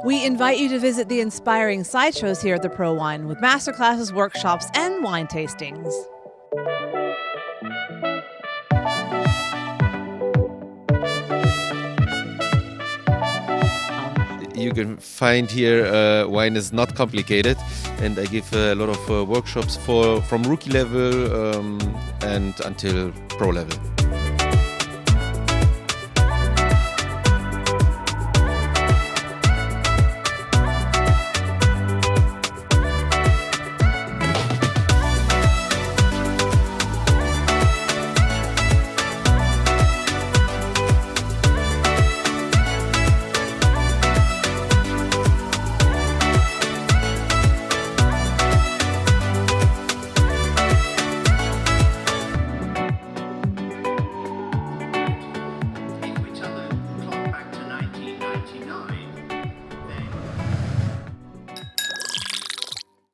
We invite you to visit the inspiring sideshows here at the ProWein with masterclasses, workshops, and wine tastings. You can find here wine is not complicated, and I give a lot of workshops from rookie level and until pro level.